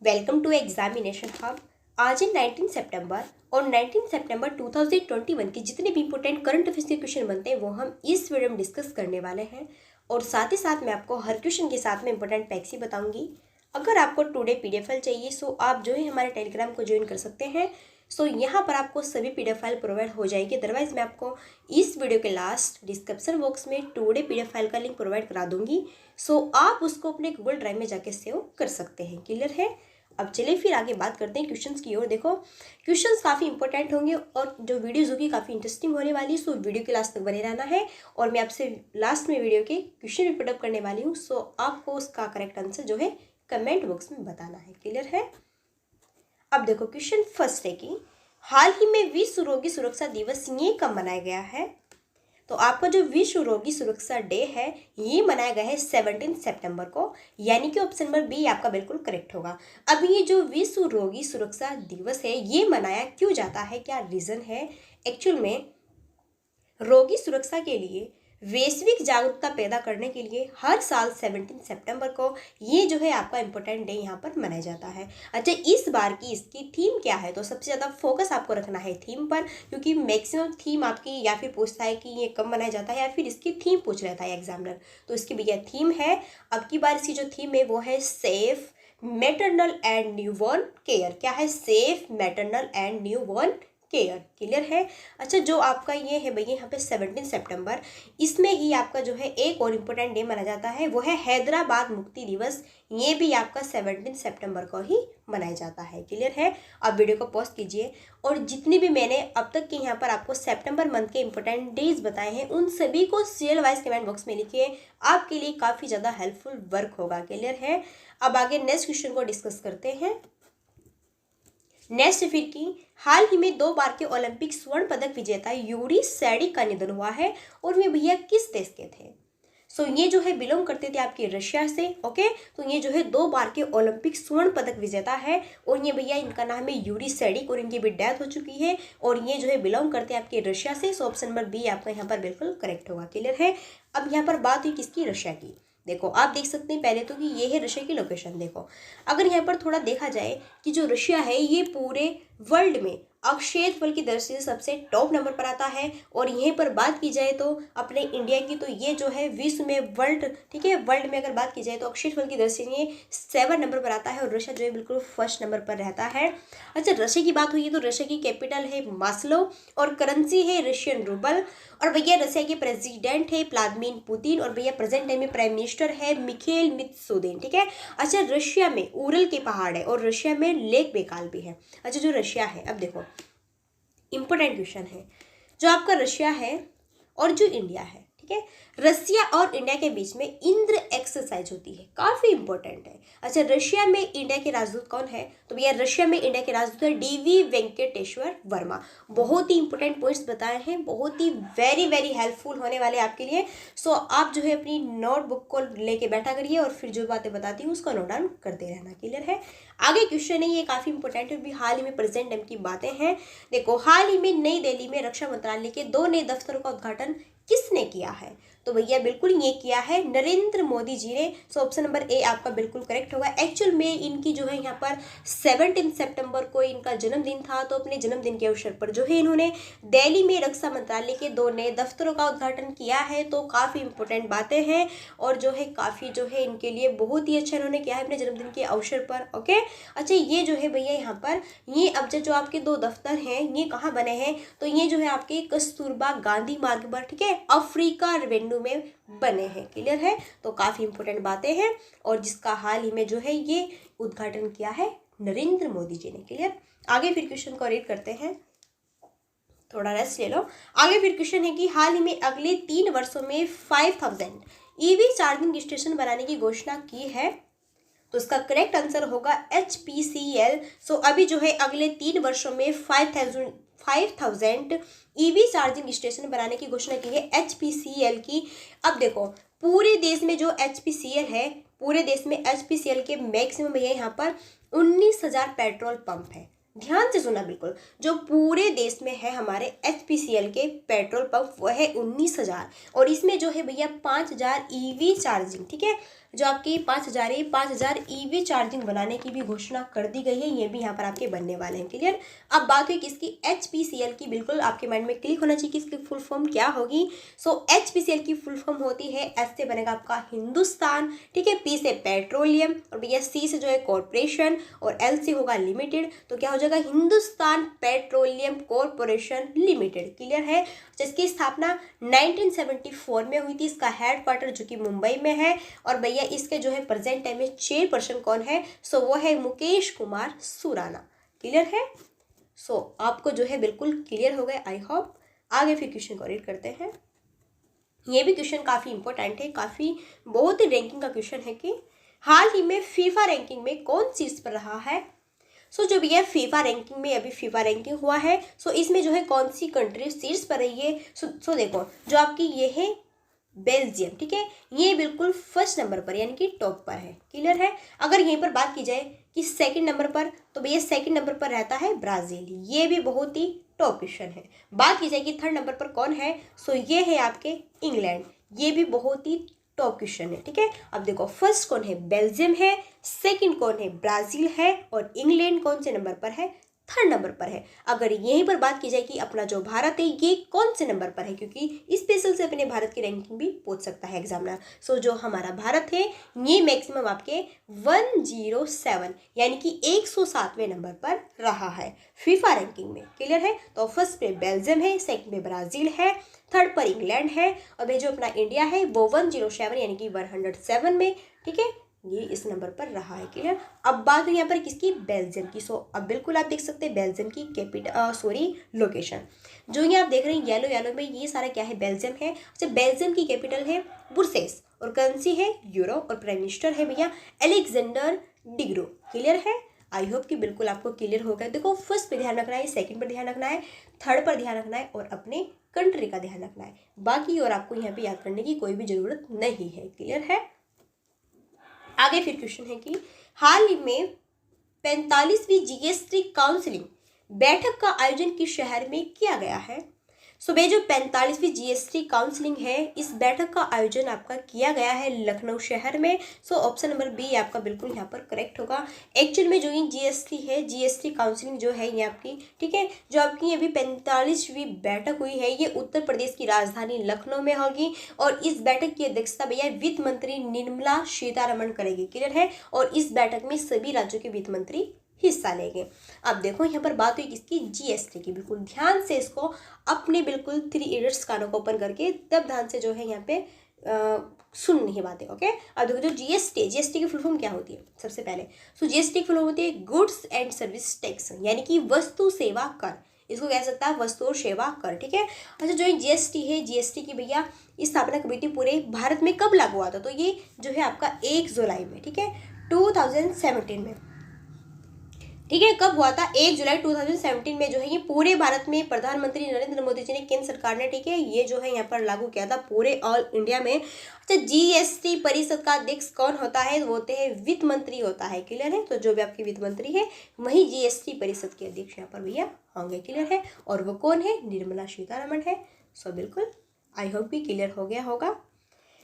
Welcome to examination hub. आज है 19 सितंबर और 19 सितंबर 2021 के जितने भी इंपॉर्टेंट करंट अफेयर्स के क्वेश्चन बनते हैं वो हम इस वीडियो में डिस्कस करने वाले हैं। और साथ ही साथ मैं आपको हर क्वेश्चन के साथ में इंपॉर्टेंट फैक्ट्स ही बताऊंगी। अगर आपको टुडे पीडीएफ फाइल चाहिए सो आप जो है हमारे टेलीग्राम को ज्वाइन कर सकते हैं। सो यहाँ पर आपको सभी पीडीएफ फाइल प्रोवाइड हो जाएगी। अदरवाइज मैं आपको इस वीडियो के लास्ट डिस्क्रिप्शन बॉक्स में टुडे पीडीएफ फाइल का लिंक प्रोवाइड करा दूंगी। सो आप उसको अपने गूगल ड्राइव में जाके सेव कर सकते हैं। क्लियर है? अब चलिए फिर आगे बात करते हैं क्वेश्चंस की ओर। देखो क्वेश्चंस काफ़ी इंपॉर्टेंट होंगे और जो वीडियोज़ होगी काफ़ी इंटरेस्टिंग होने वाली है। सो वीडियो के लास्ट तक बने रहना है और मैं आपसे लास्ट में वीडियो के क्वेश्चन भी पुटअप करने वाली हूँ। सो आपको उसका करेक्ट आंसर जो है कमेंट बॉक्स में बताना है। क्लियर है? अब देखो क्वेश्चन फर्स्ट है कि हाल ही में विश्व रोगी सुरक्षा दिवस ये कब मनाया गया है? तो आपका जो विश्व रोगी सुरक्षा डे है ये मनाया गया है 17 सितंबर को, यानी कि ऑप्शन नंबर बी आपका बिल्कुल करेक्ट होगा। अब ये जो विश्व रोगी सुरक्षा दिवस है ये मनाया क्यों जाता है, क्या रीज़न है? एक्चुअल में रोगी सुरक्षा के लिए वैश्विक जागरूकता पैदा करने के लिए हर साल 17 सितंबर को ये जो है आपका इम्पोर्टेंट डे यहाँ पर मनाया जाता है। अच्छा, इस बार की इसकी थीम क्या है? तो सबसे ज़्यादा फोकस आपको रखना है थीम पर, क्योंकि मैक्सिमम थीम आपकी या फिर पूछता है कि ये कब मनाया जाता है या फिर इसकी थीम पूछ लेता है एग्जामिनर। तो इसकी भैया थीम है, अब की बार इसकी जो थीम है वो है safe maternal and newborn care. क्या है? Safe maternal and newborn care. Clear है? अच्छा, जो आपका ये है भैया यहाँ पे 17 सितंबर, इसमें ही आपका जो है एक और इम्पोर्टेंट डे माना जाता है वो है हैदराबाद मुक्ति दिवस। ये भी आपका 17 सितंबर को ही मनाया जाता है। क्लियर है? अब वीडियो को पॉज कीजिए और जितनी भी मैंने अब तक के यहाँ पर आपको सितंबर मंथ के इंपॉर्टेंट डेज बताए हैं उन सभी को सीरियल वाइज कमेंट बॉक्स में लिखिए, आपके लिए काफ़ी ज़्यादा हेल्पफुल वर्क होगा। क्लियर है? अब आगे नेक्स्ट क्वेश्चन को डिस्कस करते हैं। नेक्स्ट फिर की हाल ही में 2 बार के ओलंपिक स्वर्ण पदक विजेता यूरी सैडी का निधन हुआ है और वे भैया किस देश के थे? सो ये जो है बिलोंग करते थे आपके रशिया से। ओके, तो ये जो है 2 बार के ओलंपिक स्वर्ण पदक विजेता है और ये भैया इनका नाम है यूरी सैडिक और इनकी भी डेथ हो चुकी है और ये जो है बिलोंग करते हैं आपके रशिया से। सो ऑप्शन नंबर बी आपका यहाँ पर बिल्कुल करेक्ट होगा। क्लियर है? अब यहाँ पर बात हुई किसकी? रशिया की। देखो आप देख सकते हैं पहले तो कि ये है रशिया की लोकेशन। देखो अगर यहाँ पर थोड़ा देखा जाए कि जो रशिया है ये पूरे वर्ल्ड में अक्षेत्रफल की दृष्टि से सबसे टॉप नंबर पर आता है। और यहीं पर बात की जाए तो अपने इंडिया की, तो ये जो है विश्व में वर्ल्ड, ठीक है, वर्ल्ड में अगर बात की जाए तो अक्षेत्रफल की दृष्टि से ये 7 नंबर पर आता है और रशिया जो है बिल्कुल फर्स्ट नंबर पर रहता है। अच्छा, रशिया की बात हुई है तो रशिया की कैपिटल है मास्लो और करेंसी है रशियन रूबल। और भैया रशिया के प्रेसिडेंट है व्लादिमीर पुतिन और भैया प्रेजेंट टाइम में प्राइम मिनिस्टर है मिखेल मित्सोदेन। ठीक है? अच्छा, रशिया में उरल के पहाड़ है और रशिया में लेक बेकाल भी है। अच्छा, जो रशिया है, अब देखो इंपॉर्टेंट क्वेश्चन है, जो आपका रशिया है और जो इंडिया है, ठीक है, रशिया और इंडिया के बीच में इंद्र एक्सरसाइज होती है, काफ़ी इंपॉर्टेंट है। अच्छा, रशिया में इंडिया के राजदूत कौन है? तो भैया रशिया में इंडिया के राजदूत है डीवी वेंकटेश्वर वर्मा। बहुत ही इंपॉर्टेंट पॉइंट्स बताए हैं, बहुत ही वेरी वेरी हेल्पफुल होने वाले आपके लिए। सो आप जो है अपनी नोटबुक को लेके बैठा करिए और फिर जो बातें बताती हूँ उसको नोट डाउन करते रहना। क्लियर है? आगे क्वेश्चन है, ये काफ़ी इंपॉर्टेंट है, भी हाल ही में प्रेजेंट टाइम की बातें हैं। देखो हाल ही में नई दिल्ली में रक्षा मंत्रालय के 2 नए दफ्तरों का उद्घाटन किसने किया है? तो भैया बिल्कुल ये किया है नरेंद्र मोदी जी ने। सो ऑप्शन नंबर ए आपका बिल्कुल करेक्ट होगा। एक्चुअल में इनकी जो है यहाँ पर 17 सितंबर को इनका जन्मदिन था, तो अपने जन्मदिन के अवसर पर जो है इन्होंने दिल्ली में रक्षा मंत्रालय के 2 नए दफ्तरों का उद्घाटन किया है। तो काफ़ी इंपॉर्टेंट बातें हैं और जो है काफ़ी जो है इनके लिए बहुत ही अच्छा इन्होंने किया है अपने जन्मदिन के अवसर पर। ओके, अच्छा, ये जो है भैया यहाँ पर ये अब जो आपके 2 दफ्तर हैं ये कहाँ बने हैं? तो ये जो है आपके कस्तूरबा गांधी मार्ग पर, ठीक है, अफ्रीका रेवेन्यू में बने हैं। क्लियर है? तो काफ़ी इंपॉर्टेंट बातें हैं और जिसका हाल ही में जो है ये उद्घाटन किया है नरेंद्र मोदी जी ने। क्लियर? आगे फिर क्वेश्चन को रीड करते हैं, थोड़ा रेस्ट ले लो। आगे फिर क्वेश्चन है कि हाल ही में अगले 3 वर्षों में 5000 ईवी चार्जिंग स्टेशन बनाने की घोषणा की है। तो इसका करेक्ट आंसर होगा HPCL। सो अभी जो है अगले 3 वर्षों में 5000 ईवी चार्जिंग स्टेशन बनाने की घोषणा की है HPCL की। अब देखो पूरे देश में जो HPCL है, पूरे देश में HPCL के मैक्सिमम है यहाँ पर 19,000 पेट्रोल पंप है। ध्यान से सुना बिल्कुल, जो पूरे देश में है हमारे HPCL के पेट्रोल पंप वो है 19,000 और इसमें जो है भैया 5,000 ईवी चार्जिंग, ठीक है, जो आपकी 5,000 ईवी चार्जिंग बनाने की भी घोषणा कर दी गई है, ये भी यहाँ पर आपके बनने वाले हैं। क्लियर। अब बात हुई किसकी, HPCL की। बिल्कुल आपके माइंड में क्लिक होना चाहिए कि इसकी फुल फॉर्म क्या होगी। सो HPCL की फुल फॉर्म होती है, एस से बनेगा आपका हिंदुस्तान, ठीक है, पी से पेट्रोलियम, और भैया सी से जो है कॉरपोरेशन, और एल से होगा लिमिटेड। तो क्या हो जाएगा, Hindustan petroleum corporation limited. Clear है। जिसकी स्थापना 1974 में हुई थी। इसका हेडक्वार्टर जो कि मुंबई में है, और भैया इसके जो है प्रेजेंट टाइम में चेयरपर्सन कौन है, सो वो है मुकेश कुमार सुराना। क्लियर है। सो आपको जो है बिल्कुल क्लियर हो गए, आई होप। आगे फिर क्वेश्चन को रीड करते हैं। ये भी क्वेश्चन काफ़ी इंपॉर्टेंट है, काफ़ी बहुत ही रैंकिंग का क्वेश्चन है कि हाल ही में फीफा रैंकिंग में कौन शीर्ष पर रहा है। सो जो भी है फीफा रैंकिंग में, अभी फीफा रैंकिंग हुआ है, सो इसमें जो है कौन सी कंट्री शीर्ष पर रही है। सो देखो जो आपकी ये है बेल्जियम, ठीक है, ये बिल्कुल फर्स्ट नंबर पर यानी कि टॉप पर है। क्लियर है। अगर यहीं पर बात की जाए कि सेकंड नंबर पर, तो भैया सेकंड नंबर पर रहता है ब्राज़ील, ये भी बहुत ही टॉप क्वेश्चन है। बात की जाए कि थर्ड नंबर पर कौन है, सो ये है आपके इंग्लैंड, ये भी बहुत ही टॉप क्वेश्चन है। ठीक है। अब देखो फर्स्ट कौन है, बेल्जियम है, सेकंड कौन है, ब्राज़ील है, और इंग्लैंड कौन से नंबर पर है, थर्ड नंबर पर है। अगर यहीं पर बात की जाए कि अपना जो भारत है ये कौन से नंबर पर है, क्योंकि स्पेशल से अपने भारत की रैंकिंग भी पूछ सकता है एग्जामिनर। सो जो हमारा भारत है ये मैक्सिमम आपके 107 यानी कि 107वें नंबर पर रहा है फीफा रैंकिंग में। क्लियर है। तो फर्स्ट पे बेल्जियम है, सेकंड पे ब्राज़ील है, थर्ड पर इंग्लैंड है, और जो अपना इंडिया है वो 107 यानी कि 107 में, ठीक है, ये इस नंबर पर रहा है। क्लियर। अब बात करें यहाँ पर किसकी, बेल्जियम की। सो अब बिल्कुल आप देख सकते हैं बेल्जियम की लोकेशन जो ये आप देख रहे हैं येलो में, ये सारा क्या है, बेल्जियम है। अच्छा, बेल्जियम की कैपिटल है बुर्सेस, और करेंसी है यूरो, और प्राइम मिनिस्टर है भैया अलेक्जेंडर डिग्रो। क्लियर है। आई होप कि बिल्कुल आपको क्लियर हो गया। देखो फर्स्ट पे ध्यान रखना है, सेकंड पर ध्यान रखना है, थर्ड पर ध्यान रखना है, और अपने कंट्री का ध्यान रखना है। बाकी और आपको यहाँ पे याद करने की कोई भी जरूरत नहीं है। क्लियर है। आगे फिर क्वेश्चन है कि हाल ही में 45वीं जीएसटी काउंसिलिंग बैठक का आयोजन किस शहर में किया गया है। सो भाई जो 45वीं जीएसटी काउंसिलिंग है, इस बैठक का आयोजन आपका किया गया है लखनऊ शहर में। सो ऑप्शन नंबर बी आपका बिल्कुल यहाँ पर करेक्ट होगा। एक्चुअल में जो ये जीएसटी है, जीएसटी काउंसिलिंग जो है ये आपकी, ठीक है, जो आपकी अभी 45वीं बैठक हुई है ये उत्तर प्रदेश की राजधानी लखनऊ में होगी, और इस बैठक की अध्यक्षता भैया वित्त मंत्री निर्मला सीतारमण करेगी। क्लियर है। और इस बैठक में सभी राज्यों के वित्त मंत्री हिस्सा लेंगे। अब देखो यहाँ पर बात हुई किसकी, जीएसटी की। बिल्कुल ध्यान से इसको अपने बिल्कुल 3 इडियट्स कानों को ओपन करके तब ध्यान से जो है यहाँ पे सुननी है बातें। ओके। अब देखो जो जीएसटी की फुल फॉर्म क्या होती है, सबसे पहले सो जीएसटी की फुल फॉर्म होती है गुड्स एंड सर्विस टैक्स, यानी कि वस्तु सेवा कर, इसको कह सकता है वस्तु और सेवा कर। ठीक है। अच्छा, जो जीएसटी है, जीएसटी की भैया स्थापना कभी थी पूरे भारत में कब लागू हुआ था, तो ये जो है आपका 1 जुलाई में, ठीक है, 2017 में, ठीक है, कब हुआ था, 1 जुलाई 2017 में जो है ये पूरे भारत में प्रधानमंत्री नरेंद्र मोदी जी ने, केंद्र सरकार ने, ठीक है, ये जो है यहाँ पर लागू किया था पूरे ऑल इंडिया में। अच्छा, जीएसटी परिषद का अध्यक्ष कौन होता है, वो होते हैं वित्त मंत्री होता है। क्लियर है। तो जो भी आपके वित्त मंत्री है वही जीएसटी परिषद के अध्यक्ष यहाँ पर भैया होंगे। क्लियर है। और वो कौन है, निर्मला सीतारमण है। सो बिल्कुल आई होप कि क्लियर हो गया होगा।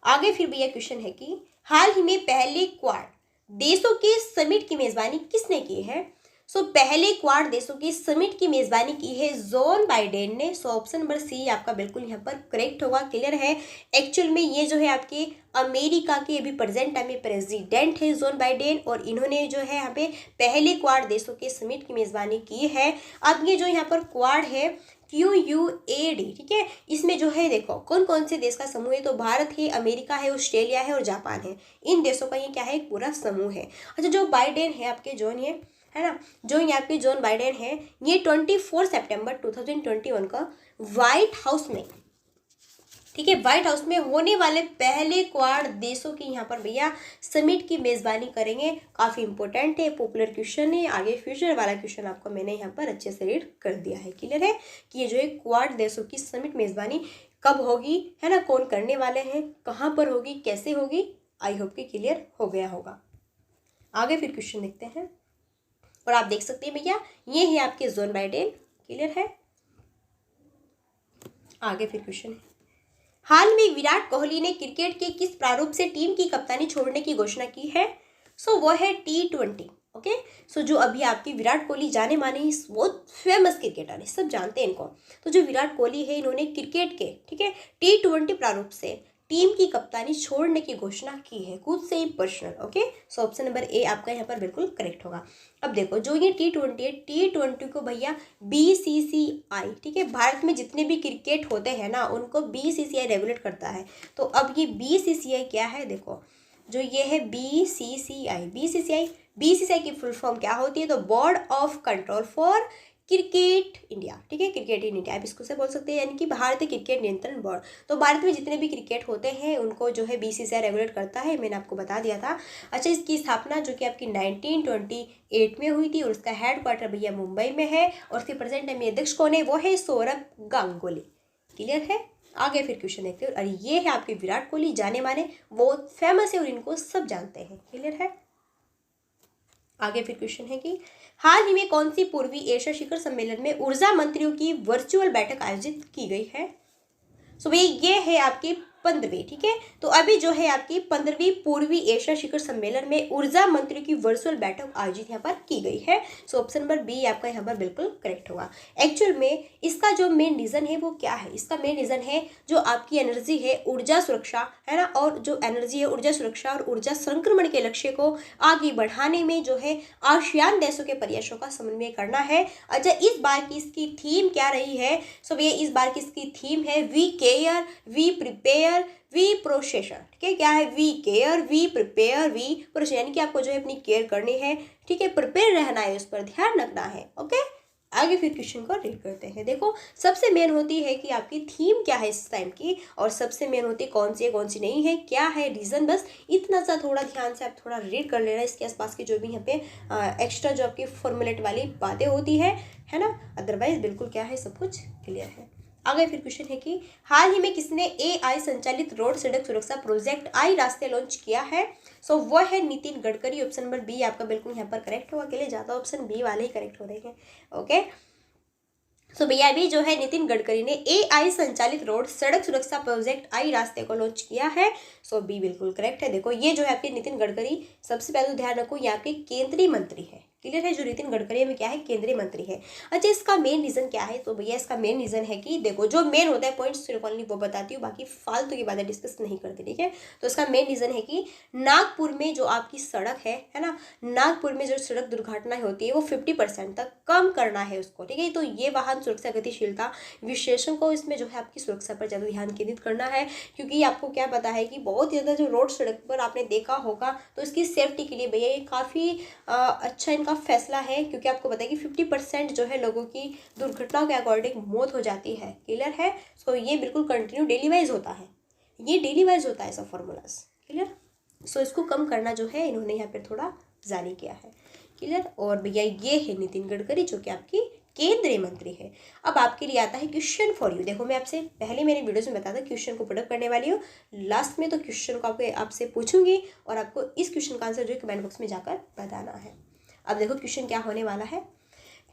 आगे फिर भैया क्वेश्चन है कि हाल ही में पहले क्वाड देशों के समिट की मेजबानी किसने की है। सो पहले क्वाड देशों की समिट की मेजबानी की है जोन बाइडेन ने। सो ऑप्शन नंबर सी आपका बिल्कुल यहाँ पर करेक्ट होगा। क्लियर है। एक्चुअल में ये जो है आपके अमेरिका के अभी प्रेजेंट टाइम में प्रेसिडेंट है जोन बाइडेन, और इन्होंने जो है यहाँ पे पहले क्वाड देशों के समिट की मेजबानी की है। अब ये जो यहाँ पर क्वाड है QUAD, ठीक है, इसमें जो है देखो कौन कौन से देश का समूह है, तो भारत है, अमेरिका है, ऑस्ट्रेलिया है, और जापान है। इन देशों का ये क्या है, एक पूरा समूह है। अच्छा, जो बाइडेन है आपके जोन ये है ना, जो यहाँ पे जोन बाइडेन है ये 24 सितंबर 2021 का व्हाइट हाउस में, ठीक है, व्हाइट हाउस में होने वाले पहले क्वाड देशों की यहाँ पर भैया समिट की मेजबानी करेंगे। काफी इंपॉर्टेंट है, पॉपुलर क्वेश्चन है, आगे फ्यूचर वाला क्वेश्चन आपको मैंने यहाँ पर अच्छे से रीड कर दिया है। क्लियर है कि ये जो है क्वाड देशों की समिट मेजबानी कब होगी, है ना, कौन करने वाले हैं, कहाँ पर होगी, कैसे होगी, आई होप कि क्लियर हो गया होगा। आगे फिर क्वेश्चन देखते हैं, और आप देख सकते हैं भैया ये है आपके जोन बाइडेन। क्लियर है। आगे फिर क्वेश्चन है, हाल में विराट कोहली ने क्रिकेट के किस प्रारूप से टीम की कप्तानी छोड़ने की घोषणा की है? सो वो है T20। ओके, सो जो अभी आपकी विराट कोहली जाने माने बहुत फेमस क्रिकेटर है, सब जानते हैं इनको। तो जो विराट कोहली है, इन्होंने क्रिकेट के, ठीक है, T20 प्रारूप से टीम की कप्तानी छोड़ने की घोषणा की है, खुद से ही personal. Okay, so option number A आपका यहाँ पर बिल्कुल करेक्ट होगा। अब देखो, जो ये T20 है, T20 को भैया BCCI, ठीक है, भारत में जितने भी क्रिकेट होते हैं ना, उनको BCCI रेगुलेट करता है। तो अब ये BCCI क्या है? देखो, जो ये है BCCI की फुल फॉर्म क्या होती है? तो board of control for cricket India, ठीक है, क्रिकेट इन इंडिया आप इसको से बोल सकते हैं, यानी कि भारतीय क्रिकेट नियंत्रण बोर्ड। तो भारत में जितने भी क्रिकेट होते हैं उनको जो है BCCI रेगुलेट करता है, मैंने आपको बता दिया था। अच्छा, इसकी स्थापना जो कि आपकी 1928 में हुई थी और उसका हेड क्वार्टर भैया मुंबई में है, और उसके प्रेजेंट टाइम में अध्यक्ष कौन है? वो है सौरभ गांगुली। क्लियर है? आगे फिर क्वेश्चन देखते हैं। और ये है आपके विराट कोहली, जाने माने, वो फेमस है और इनको सब जानते हैं। क्लियर है? आगे फिर क्वेश्चन है कि हाल ही में कौन सी पूर्वी एशिया शिखर सम्मेलन में ऊर्जा मंत्रियों की वर्चुअल बैठक आयोजित की गई है? सो भाई ये है आपकी 15वीं, ठीक है। तो अभी जो है आपकी 15वीं पूर्वी एशिया शिखर सम्मेलन में ऊर्जा मंत्रियों की वर्चुअल बैठक आयोजित यहाँ पर की गई है। सो ऑप्शन नंबर बी आपका यहाँ पर बिल्कुल करेक्ट होगा। एक्चुअल में इसका जो मेन रीजन है वो क्या है? इसका मेन रीजन है जो आपकी एनर्जी है, ऊर्जा सुरक्षा है ना, और जो एनर्जी है, ऊर्जा सुरक्षा और ऊर्जा संक्रमण के लक्ष्य को आगे बढ़ाने में जो है आसियान देशों के प्रयासों का समन्वय करना है। अच्छा, इस बार की इसकी थीम क्या रही है? सो ये इस बार की इसकी थीम है we care, we prepare, we processor, ठीक है। क्या है? We care, we prepare, we processor, यानी कि आपको जो है अपनी केयर करनी है, ठीक है, प्रिपेयर रहना है, उस पर ध्यान रखना है। ओके, आगे फिर क्वेश्चन को रीड करते हैं। देखो, सबसे मेन होती है कि आपकी थीम क्या है इस टाइम की, और सबसे मेन होती है कौन सी है कौन सी नहीं है, क्या है रीजन, बस इतना सा थोड़ा ध्यान से आप थोड़ा रीड कर लेना। इसके आसपास की जो भी यहाँ पे एक्स्ट्रा जो आपकी फॉर्मुलेट वाली बातें होती है ना, अदरवाइज बिल्कुल क्या है, सब कुछ क्लियर है। आगे फिर क्वेश्चन है कि हाल ही में किसने AI संचालित रोड सड़क सुरक्षा प्रोजेक्ट आई रास्ते लॉन्च किया है? सो वो है Nitin Gadkari. Option number B आपका बिल्कुल यहाँ पर करेक्ट होगा। के लिए ज़्यादा ऑप्शन बी वाले ही करेक्ट हो रहे हैं। ओके, सो भैया अभी जो है नितिन गडकरी ने AI संचालित रोड सड़क सुरक्षा प्रोजेक्ट आई रास्ते को लॉन्च किया है। सो बी बिल्कुल करेक्ट है। देखो, ये जो है आपके नितिन गडकरी, सबसे पहले तो ध्यान रखो, ये आपके केंद्रीय मंत्री है। क्लियर है? जो नितिन गडकरी में क्या है, केंद्रीय मंत्री है। अच्छा, इसका मेन रीजन क्या है? तो भैया इसका मेन रीजन है कि देखो, जो मेन होता है पॉइंट्स सिर्फ ओनली वो बताती हूँ, बाकी फालतू की बातें डिस्कस नहीं करती, ठीक है। तो इसका मेन रीजन है कि नागपुर में जो आपकी सड़क है ना, नागपुर में जो सड़क दुर्घटनाएं होती है वो 50% तक कम करना है उसको, ठीक है। तो ये वाहन सुरक्षा गतिशीलता विश्लेषण को इसमें जो है आपकी सुरक्षा पर ज़्यादा ध्यान केंद्रित करना है, क्योंकि आपको क्या पता है कि बहुत ज़्यादा जो रोड सड़क पर आपने देखा होगा, तो इसकी सेफ्टी के लिए भैया ये काफ़ी अच्छा इनका फैसला है, क्योंकि आपको पता है कि 50% जो है लोगों की दुर्घटनाओं के अकॉर्डिंग मौत हो जाती है। क्लियर है? सो ये बिल्कुल कंटिन्यू डेली वाइज होता है, ये डेली वाइज होता है सब फॉर्मूलाज। क्लियर? सो इसको कम करना जो है इन्होंने यहाँ पर थोड़ा जारी किया है। क्लियर? और भैया ये है नितिन गडकरी, जो कि आपकी केंद्रीय मंत्री है। अब आपके लिए आता है क्वेश्चन फॉर यू। देखो, मैं आपसे पहले मेरे वीडियोस में बताया था क्वेश्चन को पुटअप करने वाली हूँ, लास्ट में तो क्वेश्चन को आपसे पूछूंगी और आपको इस क्वेश्चन का आंसर जो है कमेंट बॉक्स में जाकर बताना है। अब देखो क्वेश्चन क्या होने वाला है।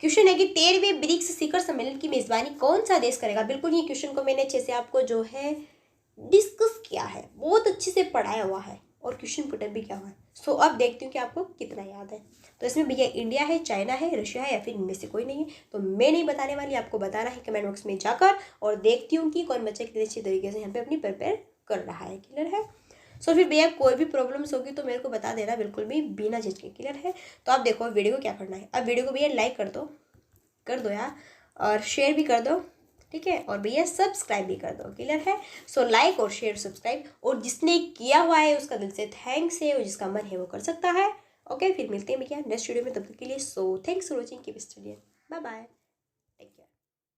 क्वेश्चन है कि 13वें ब्रिक्स शिखर सम्मेलन की मेजबानी कौन सा देश करेगा? बिल्कुल, ये क्वेश्चन को मैंने अच्छे से आपको जो है डिस्कस किया है, बहुत अच्छे से पढ़ाया हुआ है और क्वेश्चन पुटअप भी किया हुआ है। सो अब देखती हूँ कि आपको कितना याद है। तो इसमें भैया इंडिया है, चाइना है, रशिया है, या फिर इनमें से कोई नहीं है। तो मैं नहीं बताने वाली, आपको बताना है कमेंट बॉक्स में जाकर, और देखती हूँ कि कौन बच्चा कितने अच्छी तरीके से यहाँ पे अपनी प्रिपेयर कर रहा है। क्लियर है? सो फिर भैया कोई भी प्रॉब्लम्स होगी तो मेरे को बता देना, बिल्कुल भी बिना झिझके। क्लियर है? तो आप देखो वीडियो को क्या करना है। अब वीडियो को भैया लाइक कर दो यार, और शेयर भी कर दो, ठीक है, और भैया सब्सक्राइब भी कर दो। क्लियर है? सो लाइक और शेयर सब्सक्राइब, और जिसने किया हुआ है उसका दिल से थैंक्स है, और जिसका मन है वो कर सकता है। ओके, फिर मिलते हैं भैया नेक्स्ट वीडियो में, तब तक के लिए so thanks for watching, keep studying, bye bye.